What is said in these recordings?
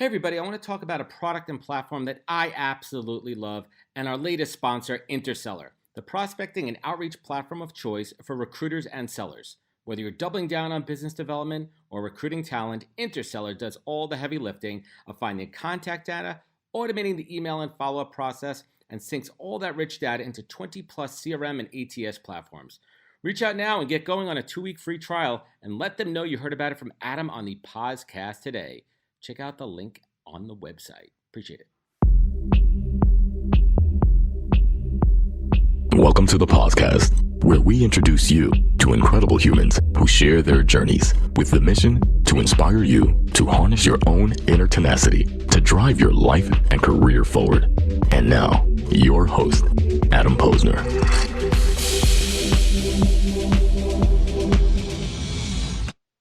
Hey everybody, I want to talk about a product and platform that I absolutely love and our latest sponsor, Interseller, the prospecting and outreach platform of choice for recruiters and sellers. Whether you're doubling down on business development or recruiting talent, Interseller does all the heavy lifting of finding contact data, automating the email and follow-up process, and syncs all that rich data into 20 plus CRM and ATS platforms. Reach out now and get going on a 2-week free trial and let them know you heard about it from Adam on the podcast today. Check out the link on the website. Appreciate it. Welcome to the podcast, where we introduce you to incredible humans who share their journeys with the mission to inspire you to harness your own inner tenacity to drive your life and career forward. And now, your host, Adam Posner.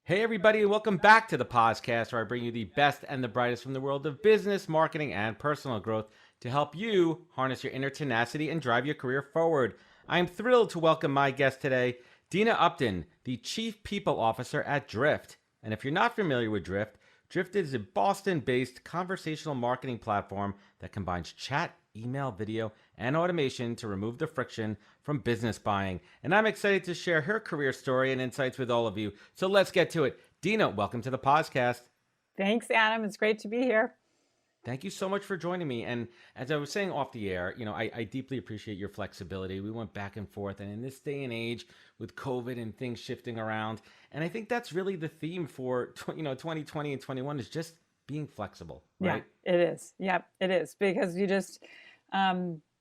Hey everybody, and welcome back to the podcast, where I bring you the best and the brightest from the world of business, marketing, and personal growth to help you harness your inner tenacity and drive your career forward. I am thrilled to welcome my guest today, Dena Upton, the Chief People Officer at Drift. And if you're not familiar with Drift, Drift is a Boston-based conversational marketing platform that combines chat, email, video, and automation to remove the friction from business buying. And I'm excited to share her career story and insights with all of you. So let's get to it. Dena, welcome to the podcast. Thanks, Adam. It's great to be here. Thank you so much for joining me. And as I was saying off the air, I deeply appreciate your flexibility. We went back and forth. And in this day and age with COVID and things shifting around, and I think that's really the theme for 2020 and 21 is just being flexible, right? Yeah, it is. Yeah, it is. Because you just,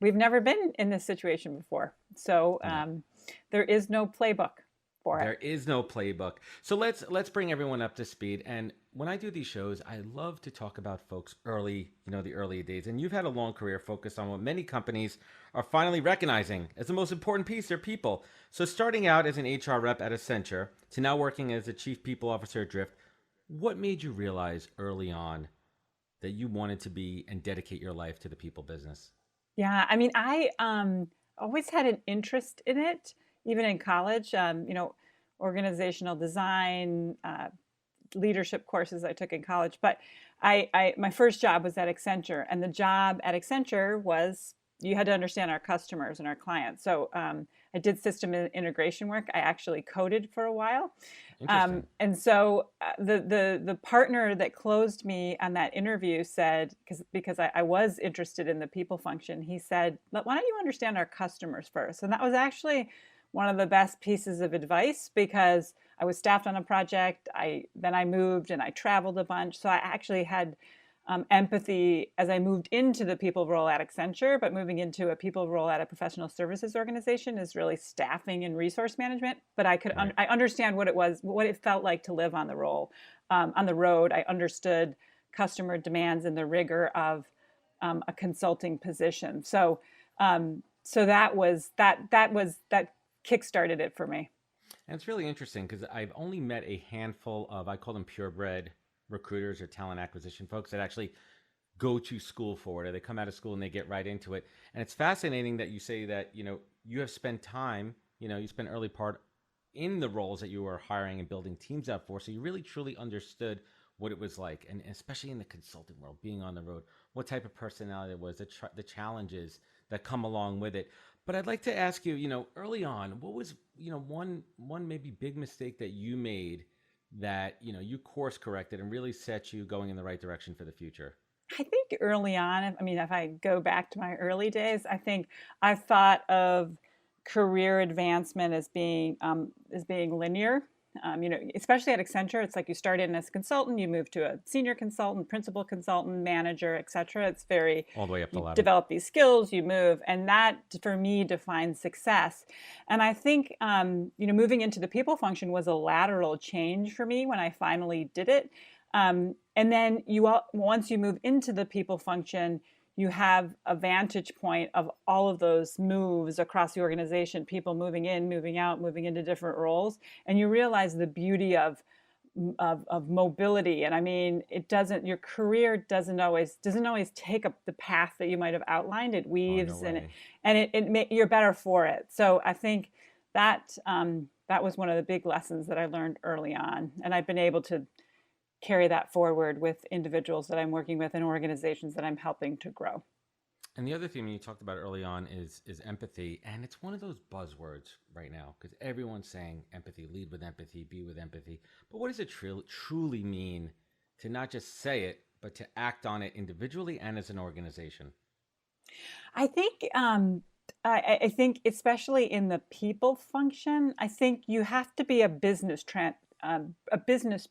we've never been in this situation before. So there is no playbook for it. There is no playbook. So let's bring everyone up to speed. And when I do these shows, I love to talk about folks early, the early days. And you've had a long career focused on what many companies are finally recognizing as the most important piece, their people. So starting out as an HR rep at Accenture to now working as a Chief People Officer at Drift, what made you realize early on that you wanted to be and dedicate your life to the people business? Yeah, I mean, I always had an interest in it, even in college, organizational design, leadership courses I took in college. But my first job was at Accenture, and the job at Accenture was you had to understand our customers and our clients. So I did system integration work. I actually coded for a while. And so the partner that closed me on that interview said, because I was interested in the people function, he said, why don't you understand our customers first? And that was actually one of the best pieces of advice, because I was staffed on a project. Then I moved and I traveled a bunch. So I actually had empathy as I moved into the people role at Accenture, but moving into a people role at a professional services organization is really staffing and resource management. But I could I understand what it felt like to live on the road. I understood customer demands and the rigor of a consulting position. So that kickstarted it for me. And it's really interesting because I've only met a handful of, I call them purebred recruiters or talent acquisition folks that actually go to school for it, or they come out of school and they get right into it. And it's fascinating that you say that, you have spent time, you spent early part in the roles that you were hiring and building teams out for. So you really truly understood what it was like. And especially in the consulting world, being on the road, what type of personality it was, the challenges that come along with it. But I'd like to ask you, early on, what was, one maybe big mistake that you made that, you course corrected and really set you going in the right direction for the future? I think early on, if I go back to my early days, I think I thought of career advancement as being linear. Especially at Accenture, it's like you start in as a consultant, you move to a senior consultant, principal consultant, manager, et cetera. It's very all the way up the ladder. Develop these skills, you move, and that for me defines success. And I think moving into the people function was a lateral change for me when I finally did it. And then once you move into the people function, you have a vantage point of all of those moves across the organization, people moving in, moving out, moving into different roles. And you realize the beauty of mobility. And your career doesn't always take up the path that you might have outlined. It weaves you're better for it. So I think that was one of the big lessons that I learned early on. And I've been able to carry that forward with individuals that I'm working with and organizations that I'm helping to grow. And the other theme you talked about early on is empathy, and it's one of those buzzwords right now because everyone's saying empathy, lead with empathy, be with empathy. But what does it truly mean to not just say it, but to act on it individually and as an organization? I think I think especially in the people function, I think you have to be a business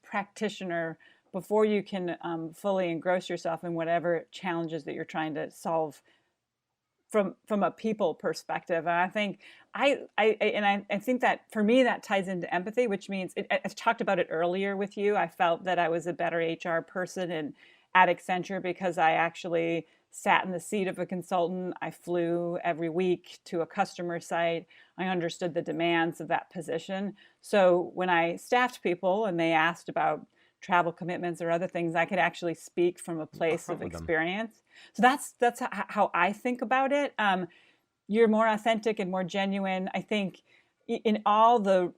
practitioner before you can fully engross yourself in whatever challenges that you're trying to solve from a people perspective. And I think I think that for me that ties into empathy, which means I talked about it earlier with you. I felt that I was a better HR person and at Accenture because I actually sat in the seat of a consultant. I flew every week to a customer site. I understood the demands of that position. So when I staffed people and they asked about travel commitments or other things, I could actually speak from a place of experience. So that's how I think about it. You're more authentic and more genuine. I think in all the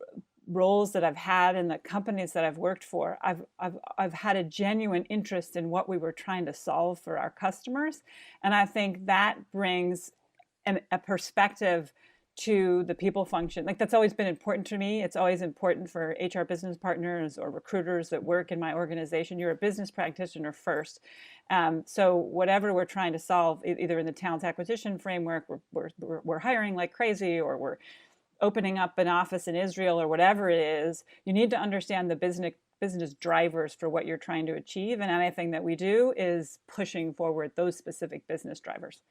roles that I've had in the companies that I've worked for, I've had a genuine interest in what we were trying to solve for our customers, and I think that brings a perspective to the people function. Like that's always been important to me. It's always important for HR business partners or recruiters that work in my organization. You're a business practitioner first. So whatever we're trying to solve, either in the talent acquisition framework, we're hiring like crazy, or we're opening up an office in Israel or whatever it is, you need to understand the business drivers for what you're trying to achieve. And anything that we do is pushing forward those specific business drivers.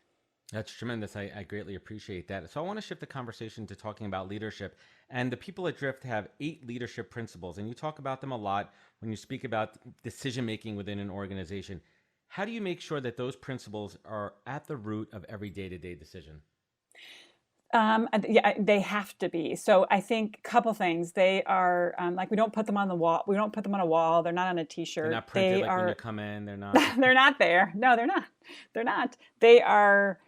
That's tremendous. I greatly appreciate that. So I want to shift the conversation to talking about leadership. And the people at Drift have 8 leadership principles, and you talk about them a lot when you speak about decision-making within an organization. How do you make sure that those principles are at the root of every day-to-day decision? Yeah, they have to be. So I think a couple things. They are like, we don't put them on the wall. We don't put them on a wall. They're not on a T-shirt. They're not printed like when you come in. They're not. They're not there. No, they're not. They're not. They are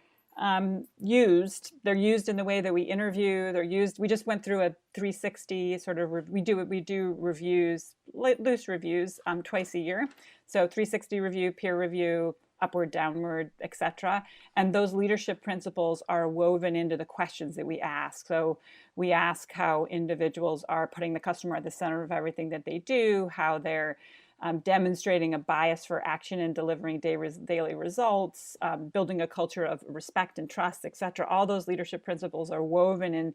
used. They're used in the way that we interview. They're used. We just went through a 360 sort of. We do reviews, loose reviews, twice a year. So 360 review, peer review, upward, downward, etc. And those leadership principles are woven into the questions that we ask. So we ask how individuals are putting the customer at the center of everything that they do, how they're demonstrating a bias for action and delivering daily results, building a culture of respect and trust, etc. All those leadership principles are woven in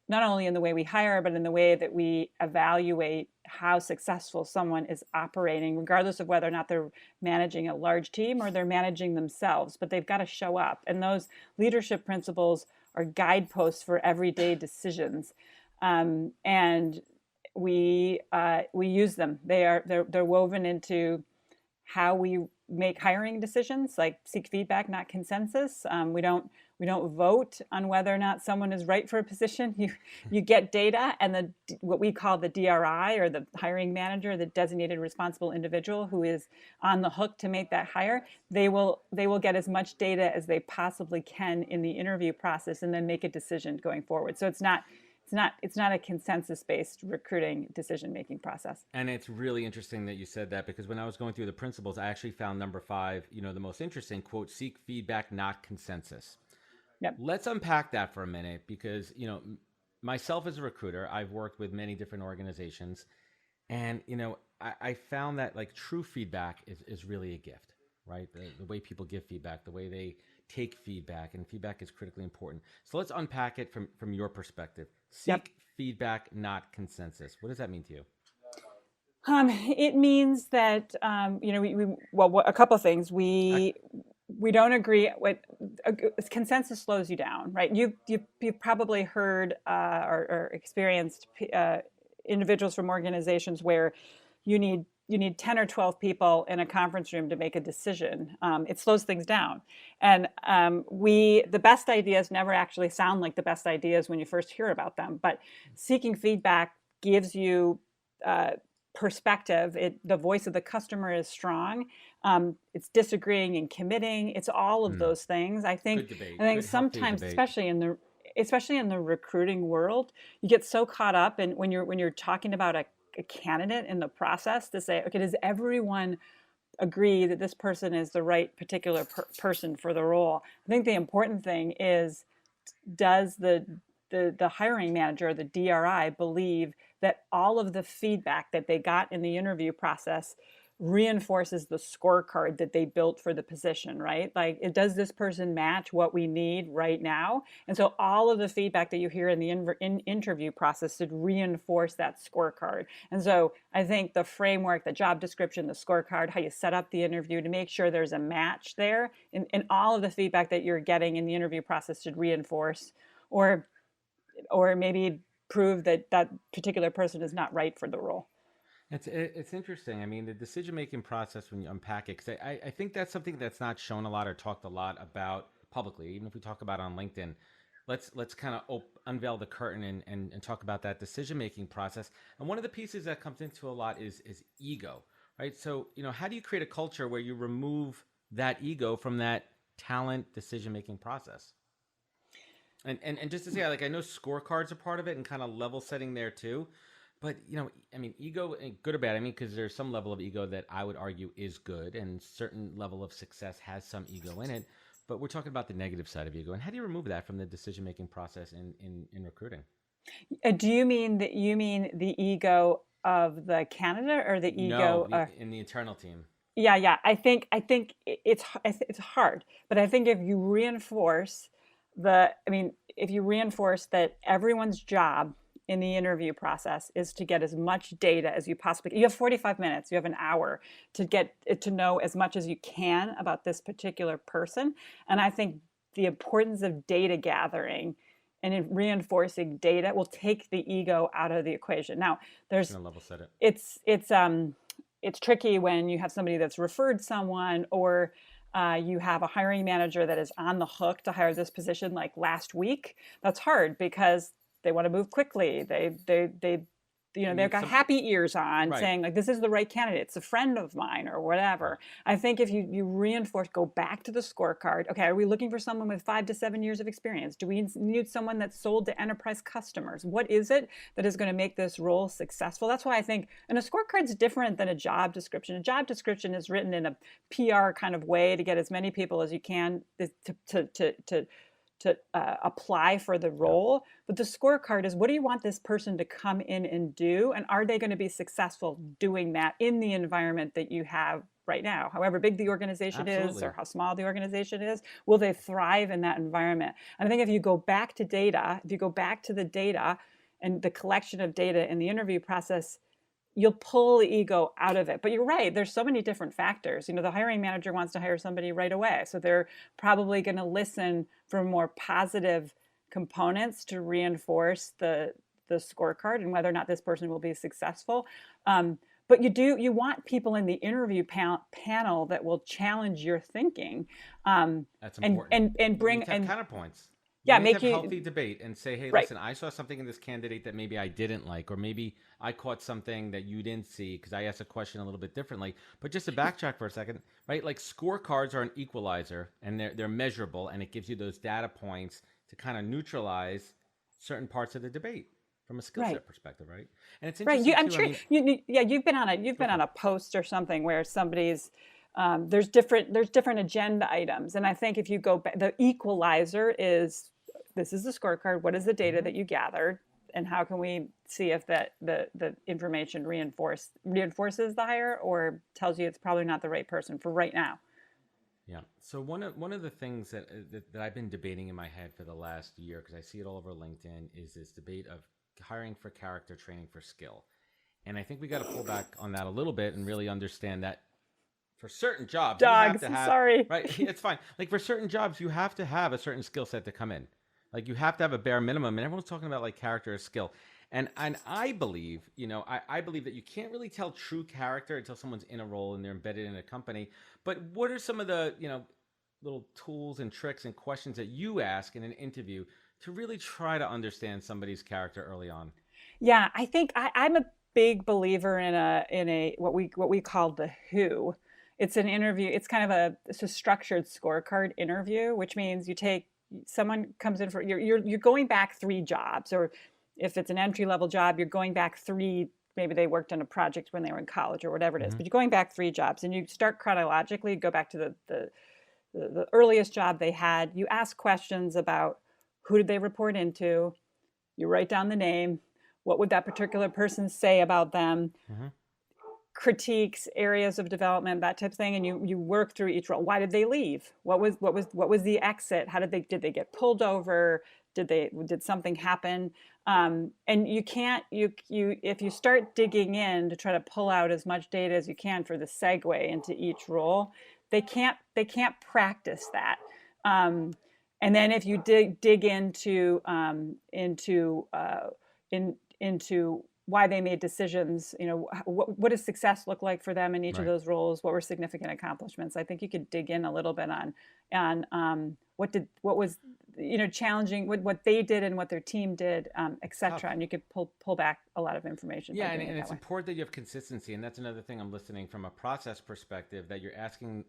not only in the way we hire, but in the way that we evaluate how successful someone is operating, regardless of whether or not they're managing a large team or they're managing themselves, but they've got to show up. And those leadership principles are guideposts for everyday decisions. And we use them. They're woven into how we make hiring decisions, like seek feedback, not consensus. We don't vote on whether or not someone is right for a position. You get data, and what we call the DRI, or the hiring manager, the designated responsible individual who is on the hook to make that hire. They will get as much data as they possibly can in the interview process, and then make a decision going forward. So it's not a consensus-based recruiting decision-making process. And it's really interesting that you said that, because when I was going through the principles, I actually found number 5, the most interesting, quote, seek feedback, not consensus. Yep. Let's unpack that for a minute, because, myself as a recruiter, I've worked with many different organizations, and, I found that like true feedback is really a gift, right? The way people give feedback, the way they take feedback, and feedback is critically important. So let's unpack it from your perspective. Seek feedback, not consensus. What does that mean to you? It means that, a couple of things. We don't agree. Consensus slows you down, right? You've probably heard or experienced individuals from organizations where you need 10 or 12 people in a conference room to make a decision. It slows things down. And the best ideas never actually sound like the best ideas when you first hear about them. But seeking feedback gives you perspective. The voice of the customer is strong. It's disagreeing and committing. It's all of those things. I think sometimes, especially in the recruiting world, you get so caught up in when you're talking about a candidate in the process to say, okay, does everyone agree that this person is the right particular person for the role? I think the important thing is, does the hiring manager, the DRI, believe that all of the feedback that they got in the interview process reinforces the scorecard that they built for the position, right? Like, does this person match what we need right now? And so all of the feedback that you hear in the interview process should reinforce that scorecard. And so I think the framework, the job description, the scorecard, how you set up the interview to make sure there's a match there, and all of the feedback that you're getting in the interview process should reinforce or maybe prove that that particular person is not right for the role. It's interesting. I mean, the decision-making process when you unpack it, because I think that's something that's not shown a lot or talked a lot about publicly. Even if we talk about it on LinkedIn, let's kind of unveil the curtain and talk about that decision-making process. And one of the pieces that comes into a lot is ego, right? So, how do you create a culture where you remove that ego from that talent decision-making process? And just to say, like, I know scorecards are part of it and kind of level setting there too. But, I mean, ego, good or bad, I mean, because there's some level of ego that I would argue is good, and certain level of success has some ego in it. But we're talking about the negative side of ego. And how do you remove that from the decision-making process in recruiting? Do you mean the ego of the candidate or the ego in the internal team? Yeah. I think it's hard, but I think if you reinforce that everyone's job in the interview process is to get as much data as you possibly can. You have 45 minutes, you have an hour to get to know as much as you can about this particular person. And I think the importance of data gathering and in reinforcing data will take the ego out of the equation. Now, there's level set it. It's tricky when you have somebody that's referred someone, or you have a hiring manager that is on the hook to hire this position like last week. That's hard because they want to move quickly. They've got happy ears on, right, saying like, this is the right candidate. It's a friend of mine or whatever. I think if you reinforce, go back to the scorecard. Okay, are we looking for someone with 5 to 7 years of experience? Do we need someone that's sold to enterprise customers? What is it that is going to make this role successful? That's why I think, and a scorecard's different than a job description. A job description is written in a PR kind of way to get as many people as you can to apply for the role. But the scorecard is, what do you want this person to come in and do? And are they going to be successful doing that in the environment that you have right now? However big the organization is or how small the organization is, will they thrive in that environment? And I think if you go back to the data and the collection of data in the interview process, you'll pull the ego out of it. But you're right, there's so many different factors. The hiring manager wants to hire somebody right away. So they're probably going to listen for more positive components to reinforce the scorecard and whether or not this person will be successful. But you want people in the interview panel that will challenge your thinking. That's important. And bring counterpoints. Yeah, make have healthy debate and say, hey, listen, I saw something in this candidate that maybe I didn't like, or maybe I caught something that you didn't see because I asked a question a little bit differently. But just to backtrack for a second, right? Like, scorecards are an equalizer, and they're measurable, and it gives you those data points to kind of neutralize certain parts of the debate from a skill set perspective, right? And it's interesting. I'm sure you've been on a post or something where somebody's there's different agenda items, and I think if you go back, the equalizer is, this is the scorecard. What is the data that you gathered, and how can we see if the information reinforces the hire or tells you it's probably not the right person for right now? Yeah. So one of the things that I've been debating in my head for the last year, because I see it all over LinkedIn, is this debate of hiring for character, training for skill. And I think we got to pull back on that a little bit and really understand that for certain jobs, you have to have, sorry. Right? It's fine. Like, for certain jobs, you have to have a certain skill set to come in. Like, you have to have a bare minimum, and everyone's talking about like character or skill. And I believe, I believe that you can't really tell true character until someone's in a role and they're embedded in a company. But what are some of the, little tools and tricks and questions that you ask in an interview to really try to understand somebody's character early on? Yeah, I think I'm a big believer in a what we call the who. It's an interview. It's kind of it's a structured scorecard interview, which means someone comes in for, you're going back 3 jobs, or if it's an entry level job, you're going back 3 maybe they worked on a project when they were in college or whatever it is, Mm-hmm. but you're going back 3 jobs and you start chronologically, go back to the earliest job they had. You ask questions about who did they report into, you write down the name, what would that particular person say about them, Mm-hmm. critiques, areas of development, that type of thing, and you work through each role. Why did they leave? What was the exit? How did they get pulled over? Did something happen? And you can't you if you start digging in to try to pull out as much data as you can for the segue into each role, they can't practice that. And then if you dig into why they made decisions, what does success look like for them in each of Right. those roles? What were significant accomplishments? I think you could dig in a little bit on what was challenging, what they did and what their team did, et cetera. And you could pull back a lot of information. Yeah, by doing and it it's that way. important that you have consistency, and that's another thing I'm listening from a process perspective, that you're asking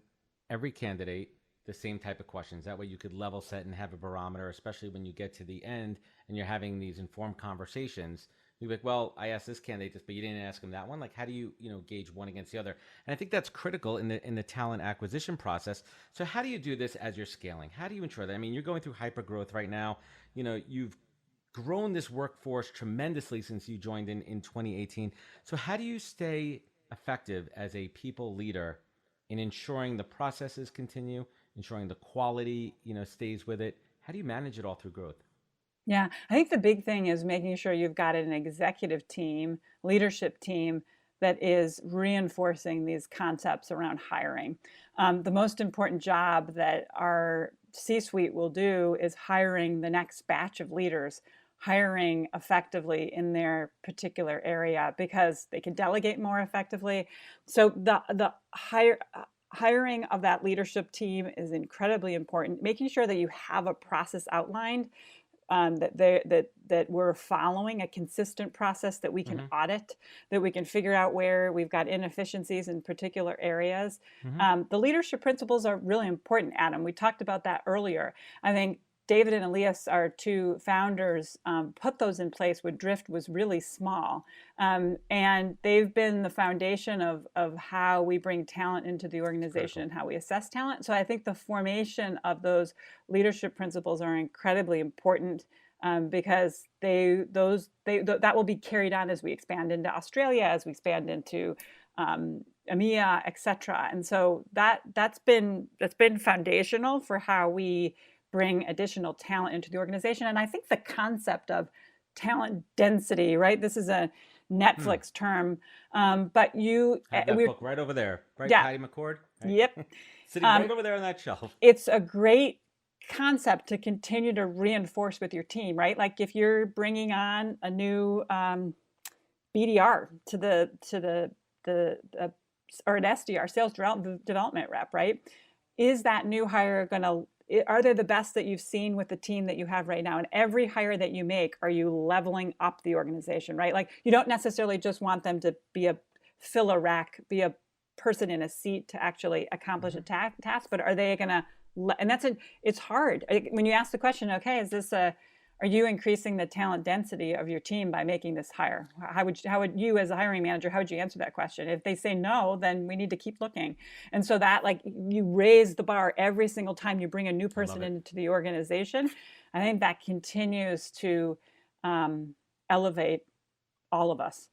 every candidate the same type of questions. That way you could level set and have a barometer, especially when you get to the end and you're having these informed conversations. You're like, well, I asked this candidate this, but you didn't ask him that one. Like, how do you, gauge one against the other? And I think that's critical in the talent acquisition process. So how do you do this as you're scaling? How do you ensure that? I mean, you're going through hyper growth right now. You've grown this workforce tremendously since you joined in 2018. So how do you stay effective as a people leader in ensuring the processes continue, ensuring the quality, stays with it? How do you manage it all through growth? Yeah, I think the big thing is making sure you've got an executive team, leadership team that is reinforcing these concepts around hiring. The most important job that our C-suite will do is hiring the next batch of leaders, hiring effectively in their particular area, because they can delegate more effectively. So the hiring of that leadership team is incredibly important. Making sure that you have a process outlined, that we're following a consistent process that we can Mm-hmm. audit, that we can figure out where we've got inefficiencies in particular areas. Mm-hmm. The leadership principles are really important, Adam. We talked about that earlier. I think David and Elias, our 2 founders, put those in place when Drift was really small. And they've been the foundation of how we bring talent into the organization and how we assess talent. So I think the formation of those leadership principles are incredibly important, because that will be carried on as we expand into Australia, as we expand into EMEA, et cetera. And so that's been foundational for how we bring additional talent into the organization. And I think the concept of talent density, right? This is a Netflix term, but I have that book right over there, right? Yeah. Patty McCord? Right? Yep. Sitting right over there on that shelf. It's a great concept to continue to reinforce with your team, right? Like if you're bringing on a new BDR or an SDR, sales development rep, right? Is that new hire are they the best that you've seen with the team that you have right now? And every hire that you make, are you leveling up the organization, right? Like you don't necessarily just want them to fill a rack, be a person in a seat to actually accomplish a task, but are they going to, and it's hard. When you ask the question, okay, are you increasing the talent density of your team by making this hire? How would you as a hiring manager, how would you answer that question? If they say no, then we need to keep looking. And so that, like, you raise the bar every single time you bring a new person into the organization. I think that continues to elevate all of us.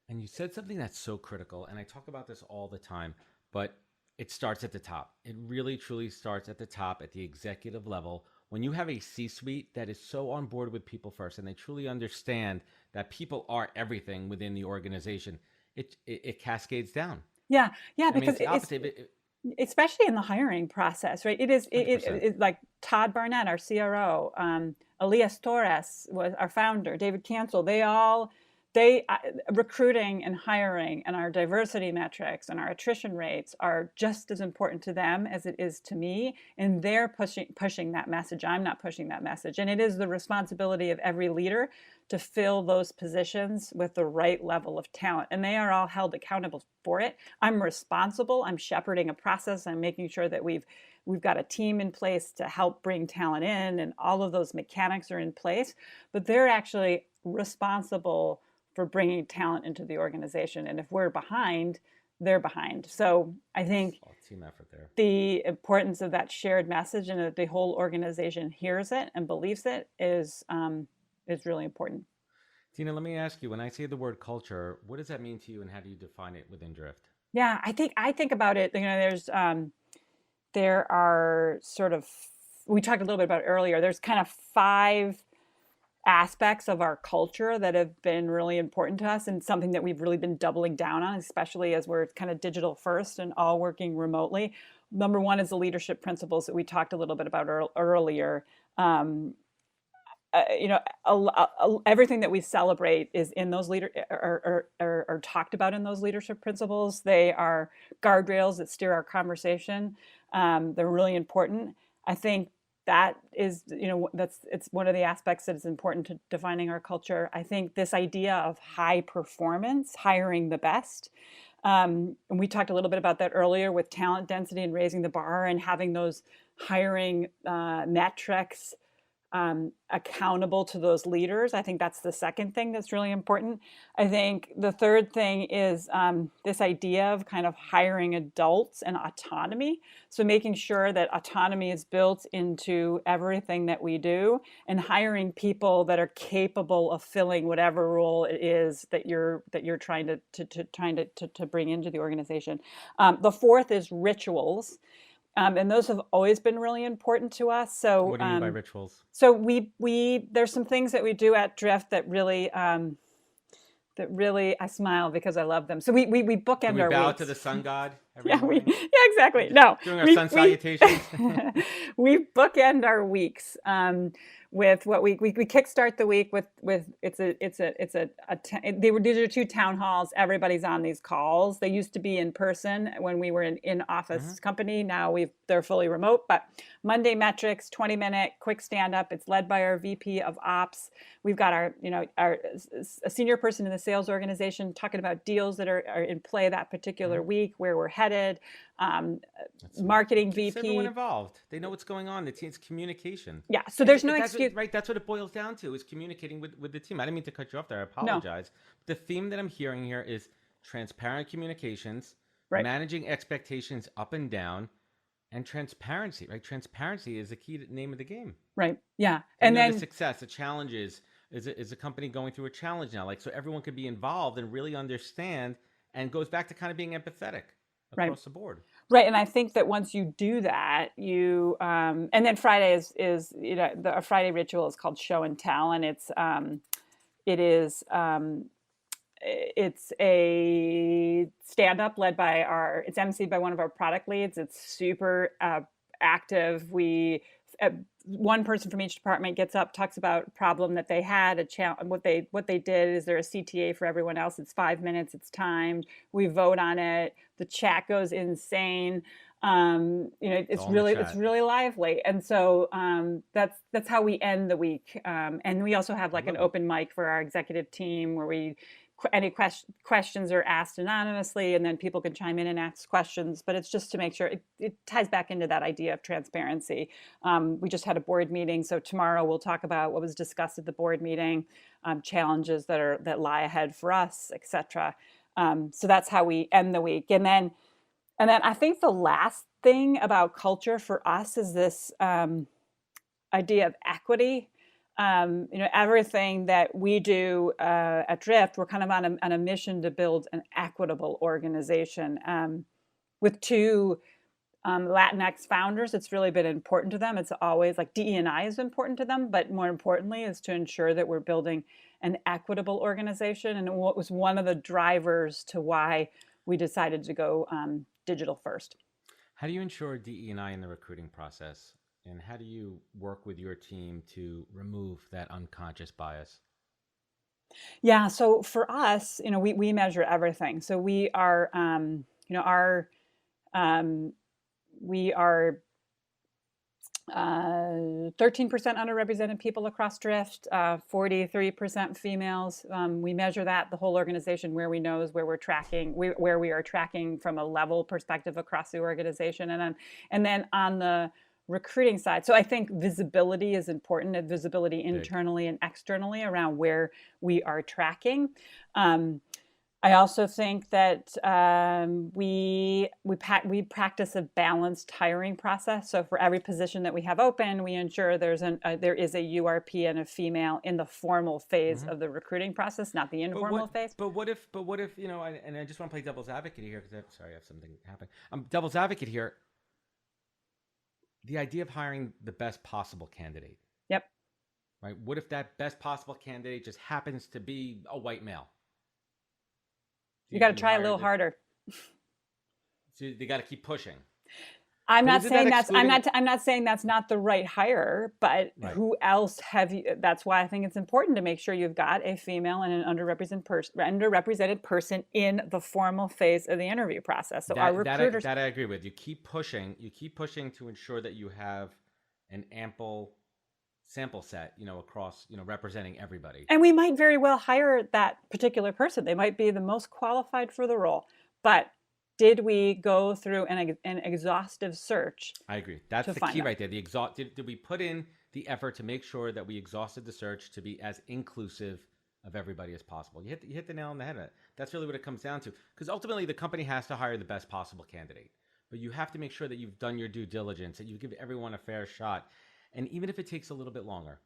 And you said something that's so critical, and I talk about this all the time, but it starts at the top. It really, truly starts at the top, at the executive level. When you have a C-suite that is so on board with people first, and they truly understand that people are everything within the organization, it cascades down. Yeah, I mean, because it's the opposite. especially in the hiring process, right? It like Todd Barnett, our CRO, Elias Torres was our founder, David Cancel. Recruiting and hiring and our diversity metrics and our attrition rates are just as important to them as it is to me. And they're pushing that message. I'm not pushing that message. And it is the responsibility of every leader to fill those positions with the right level of talent. And they are all held accountable for it. I'm responsible. I'm shepherding a process. I'm making sure that we've got a team in place to help bring talent in, and all of those mechanics are in place. But they're actually responsible for bringing talent into the organization. And if we're behind, they're behind. So I think team effort there. The importance of that shared message and that the whole organization hears it and believes it is really important. Dena, let me ask you, when I say the word culture, what does that mean to you and how do you define it within Drift? Yeah, I think about it, there are sort of, we talked a little bit about it earlier, there's kind of 5 aspects of our culture that have been really important to us and something that we've really been doubling down on, especially as we're kind of digital first and all working remotely. Number 1 is the leadership principles that we talked a little bit about earlier. Everything that we celebrate is in those are talked about in those leadership principles. They are guardrails that steer our conversation. They're really important. I think that is, it's one of the aspects that is important to defining our culture. I think this idea of high performance, hiring the best. And we talked a little bit about that earlier with talent density and raising the bar and having those hiring metrics accountable to those leaders. I think that's the second thing that's really important. I think the third thing is this idea of kind of hiring adults and autonomy. So making sure that autonomy is built into everything that we do and hiring people that are capable of filling whatever role it is that you're trying to bring into the organization. The fourth is rituals. And those have always been really important to us. So what do you mean by rituals? So we there's some things that we do at Drift that really I smile because I love them. So we bookend our bow weeks. to the sun god every Yeah, morning? exactly. No, doing our sun salutations. We bookend our weeks with what we kickstart the week with these are 2 town halls. Everybody's on these calls. They used to be in person when we were an in-office company. Now they're fully remote. But Monday metrics, 20-minute quick stand-up. It's led by our VP of Ops. We've got a a senior person in the sales organization talking about deals that are in play that particular week, where we're headed. Marketing VP. Everyone involved. They know what's going on. The team's communication. Yeah. So there's no excuse. Right. That's what it boils down to, is communicating with the team. I didn't mean to cut you off there. I apologize. No. The theme that I'm hearing here is transparent communications, managing expectations up and down, and transparency, right? Transparency is the key name of the game. Right. Yeah. And then the success, the challenges. Is a company going through a challenge now? So everyone could be involved and really understand, and goes back to kind of being empathetic across the board. Right. And I think that once you do that, you and then Friday is a Friday ritual is called show and tell, and it's a stand-up led by it's emceed by one of our product leads. It's super active. One person from each department gets up, talks about a problem that they had, what they did. Is there a CTA for everyone else? It's 5 minutes. It's timed. We vote on it. The chat goes insane. It's really lively. And so that's how we end the week. And we also have an open mic for our executive team where any questions are asked anonymously, and then people can chime in and ask questions. But it's just to make sure it ties back into that idea of transparency. We just had a board meeting, so tomorrow we'll talk about what was discussed at the board meeting, challenges that lie ahead for us, etc. So that's how we end the week. And then I think the last thing about culture for us is this idea of equity. Everything that we do at Drift, we're kind of on a mission to build an equitable organization. With 2 Latinx founders, it's really been important to them. It's always DE&I is important to them, but more importantly is to ensure that we're building an equitable organization. And what was one of the drivers to why we decided to go digital first. How do you ensure DE&I in the recruiting process? And how do you work with your team to remove that unconscious bias? Yeah, so for us, we measure everything. So we are, we are 13% underrepresented people across Drift, 43% females. We measure that, the whole organization, where we know is where we're tracking, where we are tracking from a level perspective across the organization. And then on the recruiting side. So I think visibility is important, and visibility Big. internally and externally around where we are tracking. I also think that we practice a balanced hiring process. So for every position that we have open, we ensure there is a URP and a female in the formal phase of the recruiting process, not the informal phase. But what if and I just want to play devil's advocate here because I have something happen. I'm devil's advocate here. The idea of hiring the best possible candidate. Yep. Right. What if that best possible candidate just happens to be a white male? You got to try a little harder. So they got to keep pushing. I'm not saying that's not the right hire, but Right. Who else have you? That's why I think it's important to make sure you've got a female and an underrepresented person in the formal phase of the interview process. So our recruiters, that I agree with. You keep pushing to ensure that you have an ample sample set, across, representing everybody. and we might very well hire that particular person. They might be the most qualified for the role, but did we go through an exhaustive search? I agree. That's the key right there. Did we put in the effort to make sure that we exhausted the search to be as inclusive of everybody as possible? You hit the nail on the head. That's really what it comes down to. Because ultimately, the company has to hire the best possible candidate, but you have to make sure that you've done your due diligence, that you give everyone a fair shot, and even if it takes a little bit longer,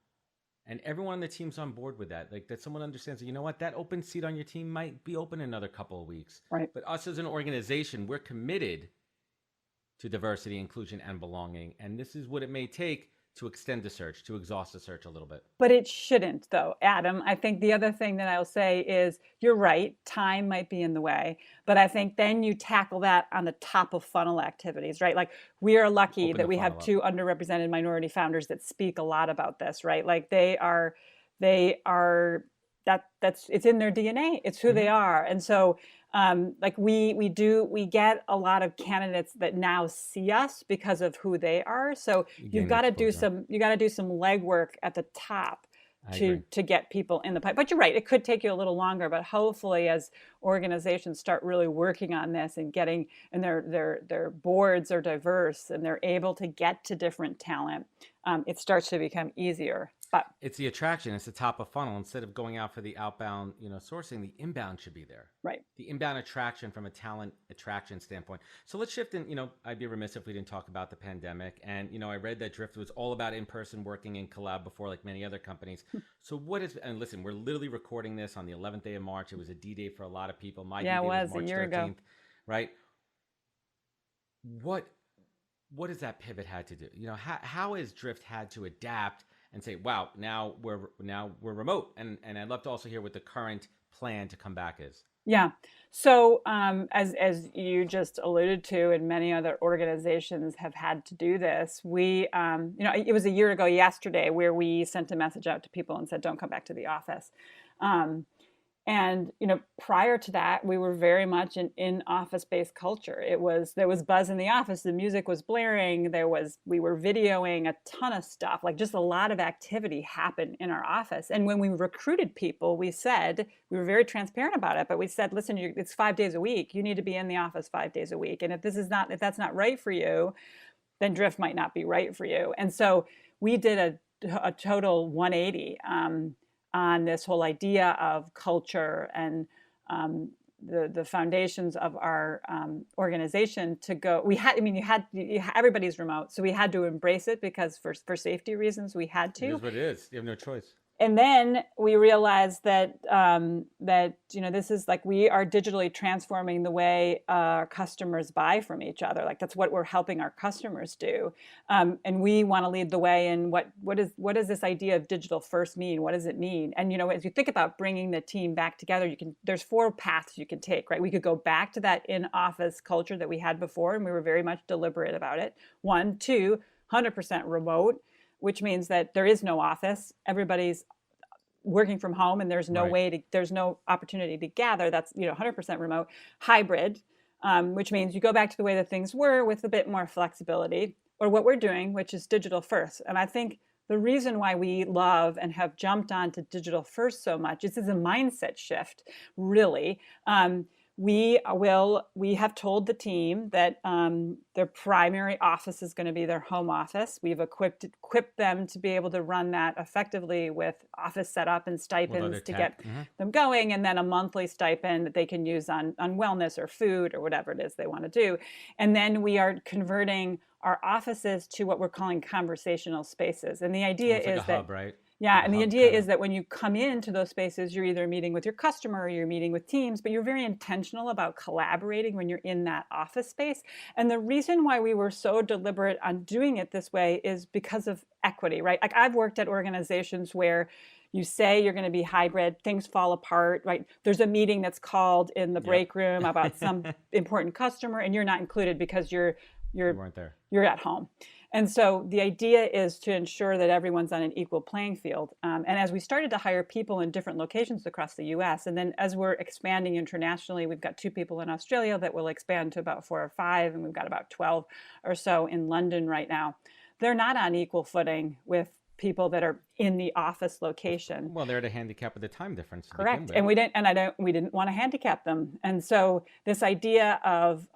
and everyone on the team's on board with that, like that someone understands that, you know what, that open seat on your team might be open another couple of weeks. Right. But us as an organization, we're committed to diversity, inclusion, and belonging. And this is what it may take to extend the search, to exhaust the search a little bit. But it shouldn't, though, Adam. I think the other thing that I'll say is you're right, time might be in the way, but I think then you tackle that on the top of funnel activities, right? Like we are lucky that we have two underrepresented minority founders that speak a lot about this, right? Like that's it's in their DNA. It's who they are. And so we get a lot of candidates that now see us because of who they are. So you got to do some legwork at the top to get people in the pipe. But you're right, it could take you a little longer, but hopefully as organizations start really working on this and their boards are diverse and they're able to get to different talent, it starts to become easier. But it's the attraction. It's the top of funnel. Instead of going out for the outbound, sourcing, the inbound should be there. Right. The inbound attraction from a talent attraction standpoint. So let's shift in, I'd be remiss if we didn't talk about the pandemic. And, I read that Drift was all about in-person working in collab before, like many other companies. So and listen, we're literally recording this on the 11th day of March. It was a D-Day for a lot of people. My D-Day was March 13th. Ago. Right. What has that pivot had to do? How has Drift had to adapt and say, wow, now we're remote? And I'd love to also hear what the current plan to come back is. Yeah. So as you just alluded to, and many other organizations have had to do this, we, it was a year ago yesterday where we sent a message out to people and said, don't come back to the office. And, prior to that, we were very much an in-office-based culture. There was buzz in the office. The music was blaring. We were videoing a ton of stuff, like just a lot of activity happened in our office. And when we recruited people, we were very transparent about it, but we said, listen, it's 5 days a week. You need to be in the office 5 days a week. And if that's not right for you, then Drift might not be right for you. And so we did a total 180, on this whole idea of culture and the foundations of our organization to go. Everybody's remote, so we had to embrace it because for safety reasons we had to. It is what it is. You have no choice. And then we realized that this is like we are digitally transforming the way our customers buy from each other. Like that's what we're helping our customers do, and we want to lead the way. And what does this idea of digital first mean? What does it mean? And as you think about bringing the team back together, there's 4 paths you can take. Right, we could go back to that in-office culture that we had before, and we were very much deliberate about it. 1, 2, 100% remote, which means that there is no office. Everybody's working from home and there's no opportunity to gather. That's 100% remote. Hybrid, which means you go back to the way that things were with a bit more flexibility, or what we're doing, which is digital first. And I think the reason why we love and have jumped onto digital first so much is it's a mindset shift, really. we have told the team that their primary office is going to be their home office. We've equipped them to be able to run that effectively with office setup and stipends to get them going, and then a monthly stipend that they can use on wellness or food or whatever it is they want to do. And then we are converting our offices to what we're calling conversational spaces. And the idea is that hub, right? Yeah, and the idea is that when you come into those spaces, you're either meeting with your customer or you're meeting with teams, but you're very intentional about collaborating when you're in that office space. And the reason why we were so deliberate on doing it this way is because of equity, right? Like I've worked at organizations where you say you're going to be hybrid, things fall apart, right? There's a meeting that's called in the break room about some important customer, and you're not included because you weren't there. You're at home. And so the idea is to ensure that everyone's on an equal playing field. And as we started to hire people in different locations across the US, and then as we're expanding internationally, we've got 2 people in Australia that will expand to about 4 or 5, and we've got about 12 or so in London right now. They're not on equal footing with people that are in the office location. Well, they're at a handicap with the time difference. Correct, and we didn't want to handicap them, and so this idea of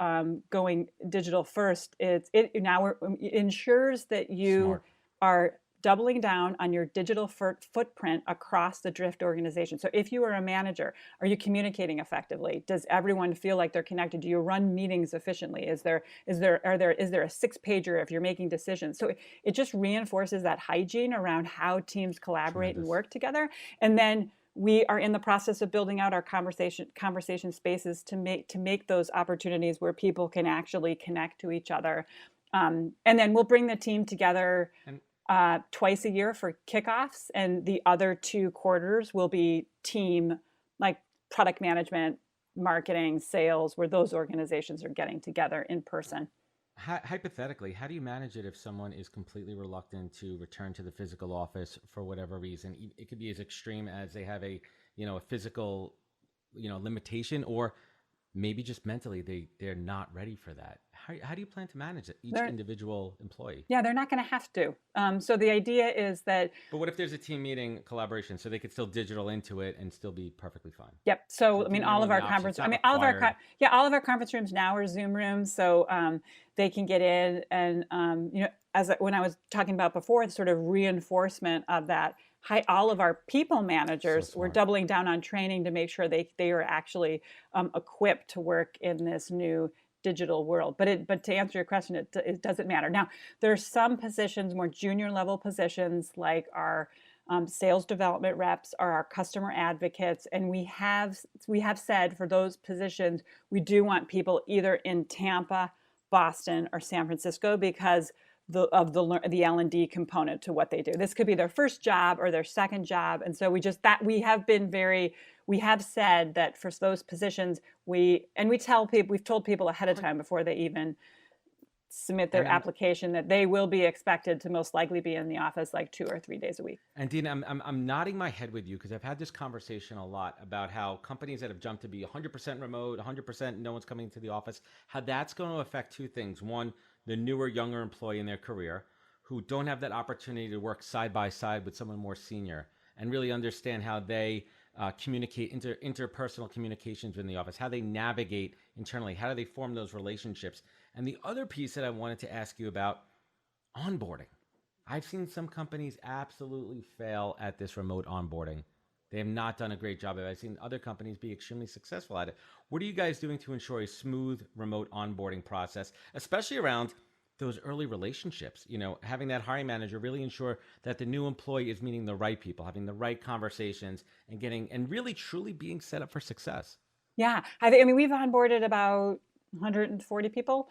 going digital first, it ensures that you are doubling down on your digital footprint across the Drift organization. So if you are a manager, are you communicating effectively? Does everyone feel like they're connected? Do you run meetings efficiently? Is there a 6-pager if you're making decisions? So it just reinforces that hygiene around how teams collaborate and work together. And then we are in the process of building out our conversation spaces to make those opportunities where people can actually connect to each other. And then we'll bring the team together twice a year for kickoffs, and the other 2 quarters will be team, like product management, marketing, sales, where those organizations are getting together in person. Hypothetically, how do you manage it if someone is completely reluctant to return to the physical office for whatever reason? It could be as extreme as they have a physical, limitation, or maybe just mentally they're not ready for that. How do you plan to manage it, each individual employee? Yeah, they're not going to have to. So the idea is that. But what if there's a team meeting collaboration, so they could still digital into it and still be perfectly fine? Yep. So all of our conference rooms now are Zoom rooms, so they can get in and when I was talking about before, the sort of reinforcement of that. All of our people managers were doubling down on training to make sure they are actually equipped to work in this new digital world. But to answer your question, it doesn't matter. Now, there are some positions, more junior level positions, like our sales development reps or our customer advocates, and we have said for those positions we do want people either in Tampa, Boston, or San Francisco because of the L&D component to what they do. This could be their first job or their second job, and so we have said that for those positions we've told people ahead of time before they even submit their application that they will be expected to most likely be in the office like 2 or 3 days a week. And Dena, I'm nodding my head with you because I've had this conversation a lot about how companies that have jumped to be 100% remote, 100% no one's coming to the office, how that's going to affect 2 things. One, the newer, younger employee in their career who don't have that opportunity to work side by side with someone more senior and really understand how they communicate, interpersonal communications in the office, how they navigate internally, how do they form those relationships. And the other piece that I wanted to ask you about, onboarding. I've seen some companies absolutely fail at this remote onboarding. They have not done a great job of it. I've seen other companies be extremely successful at it. What are you guys doing to ensure a smooth remote onboarding process, especially around those early relationships? Having that hiring manager really ensure that the new employee is meeting the right people, having the right conversations, and really truly being set up for success. Yeah, we've onboarded about 140 people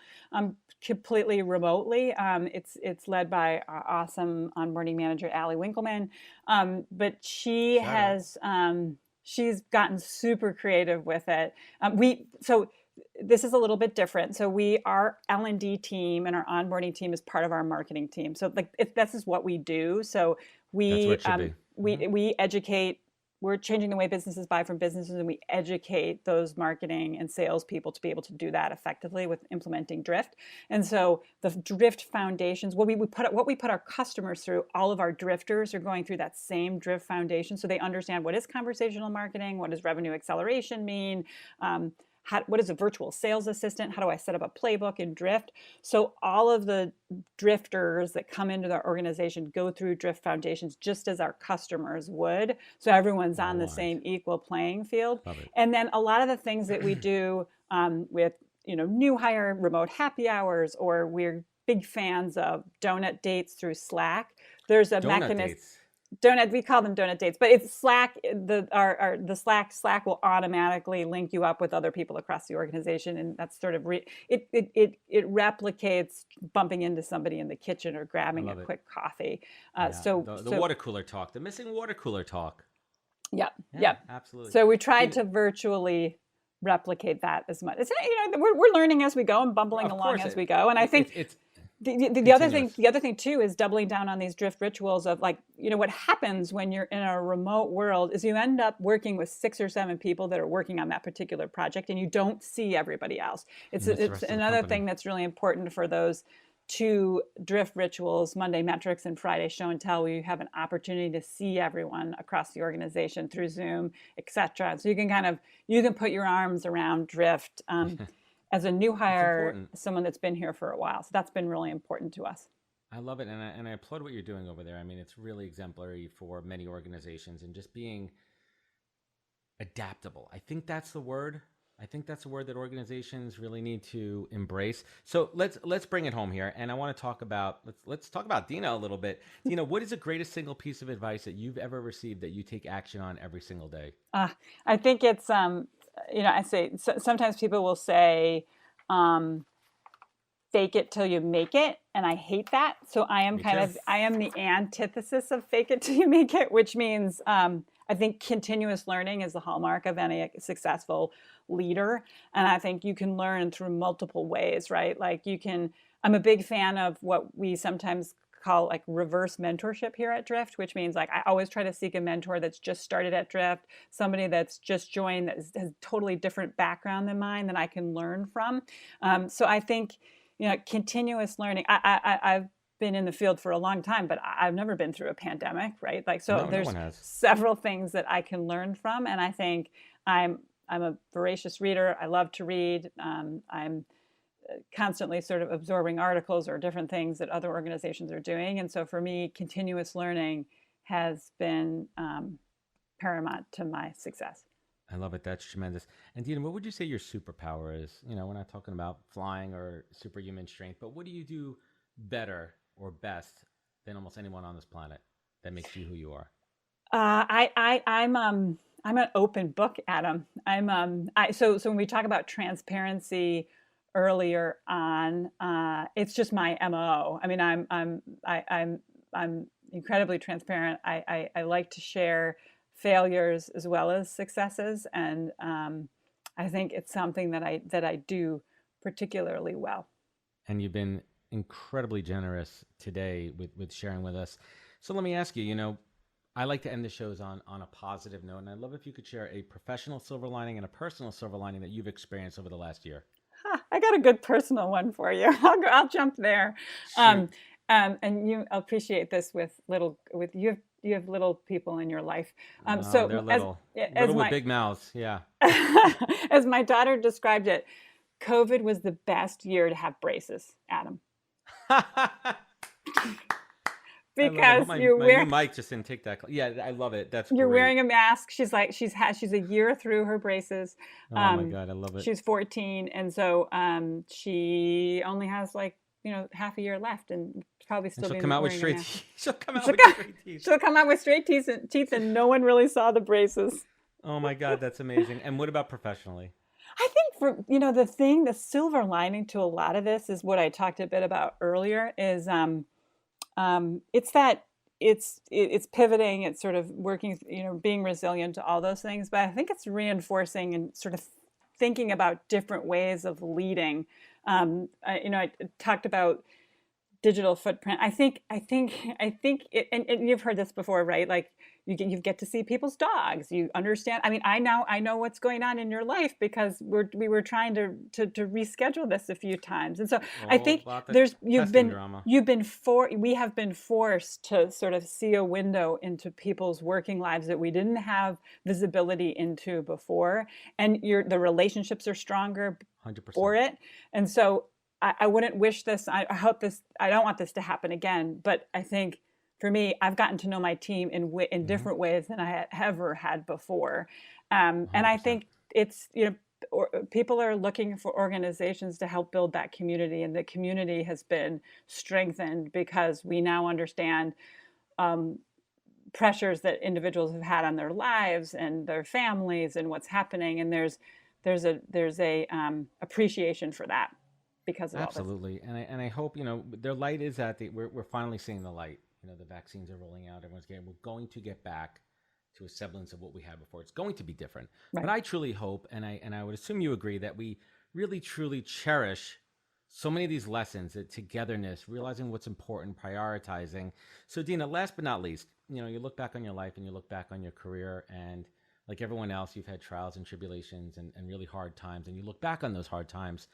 completely remotely. It's led by our awesome onboarding manager, Allie Winkleman. But she's gotten super creative with it. So this is a little bit different. So our L&D team and our onboarding team is part of our marketing team. So this is what we do. So we educate. We're changing the way businesses buy from businesses, and we educate those marketing and sales people to be able to do that effectively with implementing Drift. And so the Drift foundations, what we put our customers through, all of our drifters are going through that same Drift foundation, so they understand what is conversational marketing, what does revenue acceleration mean, what is a virtual sales assistant? How do I set up a playbook in Drift? So all of the drifters that come into their organization go through Drift Foundations just as our customers would. So everyone's on the same equal playing field. And then a lot of the things that we do with, new hire remote happy hours, or we're big fans of donut dates through Slack. There's a mechanism. We call them donut dates, but it's Slack. The Slack will automatically link you up with other people across the organization, and that's sort of it replicates bumping into somebody in the kitchen or grabbing a quick coffee. The water cooler talk, the missing water cooler talk. Yeah, absolutely. So we tried to virtually replicate that as much. It's we're learning as we go and bumbling along as we go, and I think it's the other thing too is doubling down on these Drift rituals of what happens when you're in a remote world is you end up working with 6 or 7 people that are working on that particular project, and you don't see everybody else. It's another thing that's really important for those 2 Drift rituals, Monday metrics and Friday show and tell, where you have an opportunity to see everyone across the organization through Zoom, etc. So you can put your arms around Drift. As a new hire, someone that's been here for a while. So that's been really important to us. I love it. And I applaud what you're doing over there. I mean, it's really exemplary for many organizations, and just being adaptable. I think that's the word. That organizations really need to embrace. So let's bring it home here. And I want to talk about, let's talk about Dena a little bit. Dena, what is the greatest single piece of advice that you've ever received that you take action on every single day? I think it's, I say sometimes people will say, fake it till you make it. And I hate that. So I am the antithesis of fake it till you make it, which means, I think continuous learning is the hallmark of any successful leader. And I think you can learn through multiple ways, right? I'm a big fan of what we sometimes call reverse mentorship here at Drift, which means I always try to seek a mentor that's just started at Drift, somebody that's just joined that has totally different background than mine that I can learn from. So I think, continuous learning, I've been in the field for a long time, but I've never been through a pandemic, right? There's several things that I can learn from. And I think I'm a voracious reader. I love to read. I'm constantly sort of absorbing articles or different things that other organizations are doing. And so for me, continuous learning has been paramount to my success. I love it. That's tremendous. And Dena, what would you say your superpower is? We're not talking about flying or superhuman strength, but what do you do better or best than almost anyone on this planet that makes you who you are? I'm an open book, Adam. So when we talk about transparency earlier on, it's just my MO. I mean, I'm incredibly transparent. I like to share failures as well as successes, and I think it's something that I do particularly well. And you've been incredibly generous today with sharing with us. So let me ask you, I like to end the shows on a positive note, and I'd love if you could share a professional silver lining and a personal silver lining that you've experienced over the last year. I got a good personal one for you. I'll jump there. And you appreciate this with you have little people in your life. So they're little with big mouths. Yeah. As my daughter described it, COVID was the best year to have braces, Adam. Because you're wearing my mic just didn't take that. Yeah, I love it. You're wearing a mask. She's a year through her braces. Oh my God, I love it. She's 14, and so she only has half a year left, and probably still. She'll come out with straight teeth. She'll come out with straight teeth, and no one really saw the braces. Oh my God, that's amazing. And what about professionally? I think the silver lining to a lot of this is what I talked a bit about earlier. Is it's that it's pivoting, it's sort of working, being resilient to all those things. But I think it's reinforcing and sort of thinking about different ways of leading. I talked about digital footprint. I think it, and you've heard this before, right? Like you get to see people's dogs. You understand. I mean, I know what's going on in your life because we were trying to reschedule this a few times, and so I think we have been forced to sort of see a window into people's working lives that we didn't have visibility into before, and the relationships are stronger 100%. for it, and so. I wouldn't wish this. I hope this. I don't want this to happen again. But I think for me, I've gotten to know my team in different ways than I had ever had before. And I think it's, people are looking for organizations to help build that community, and the community has been strengthened because we now understand pressures that individuals have had on their lives and their families and what's happening. And there's a appreciation for that. Because of absolutely, and I hope their light is at we're finally seeing the light. The vaccines are rolling out. We're going to get back to a semblance of what we had before. It's going to be different, right. But I truly hope, and I would assume you agree, that we really truly cherish so many of these lessons, that togetherness, realizing what's important, prioritizing. So Dena, last but not least, you look back on your life and you look back on your career, and like everyone else, you've had trials and tribulations and really hard times, and you look back on those hard times.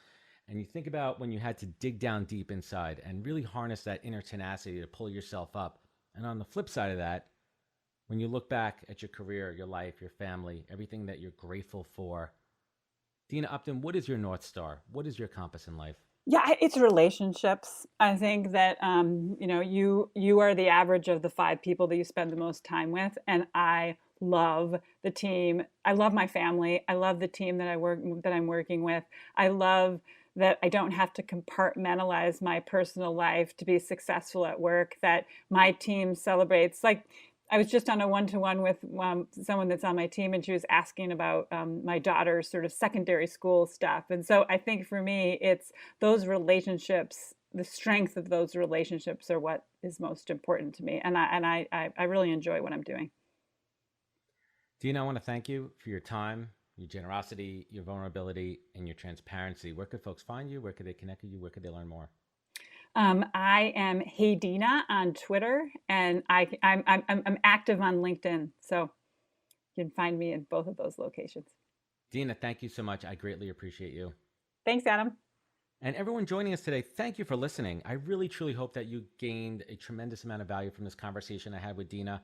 And you think about when you had to dig down deep inside and really harness that inner tenacity to pull yourself up. And on the flip side of that, when you look back at your career, your life, your family, everything that you're grateful for, Dena Upton, what is your North Star? What is your compass in life? Yeah, it's relationships. I think that, you are the average of the 5 people that you spend the most time with. And I love the team. I love my family. I love the team that I'm working with. I love that I don't have to compartmentalize my personal life to be successful at work, that my team celebrates. Like, I was just on a one-to-one with someone that's on my team, and she was asking about my daughter's sort of secondary school stuff. And so I think for me, it's those relationships, the strength of those relationships are what is most important to me. And I really enjoy what I'm doing. Dena, I want to thank you for your time, your generosity, your vulnerability, and your transparency. Where could folks find you? Where could they connect with you? Where could they learn more? I am Hey Dena on Twitter, and I'm active on LinkedIn, so you can find me in both of those locations. Dena, thank you so much. I greatly appreciate you. Thanks, Adam. And everyone joining us today, thank you for listening. I really, truly hope that you gained a tremendous amount of value from this conversation I had with Dena.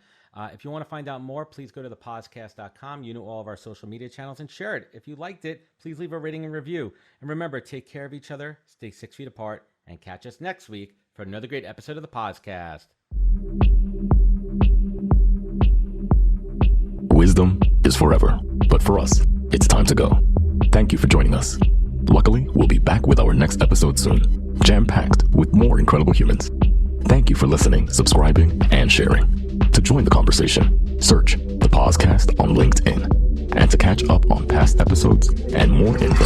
If you want to find out more, please go to thepodcast.com. You know all of our social media channels, and share it. If you liked it, please leave a rating and review. And remember, take care of each other, stay 6 feet apart, and catch us next week for another great episode of the podcast. Wisdom is forever, but for us, it's time to go. Thank you for joining us. Luckily, we'll be back with our next episode soon, jam-packed with more incredible humans. Thank you for listening, subscribing, and sharing. To join the conversation, search The Podcast on LinkedIn. And to catch up on past episodes and more info,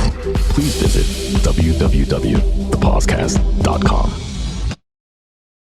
please visit www.thepodcast.com.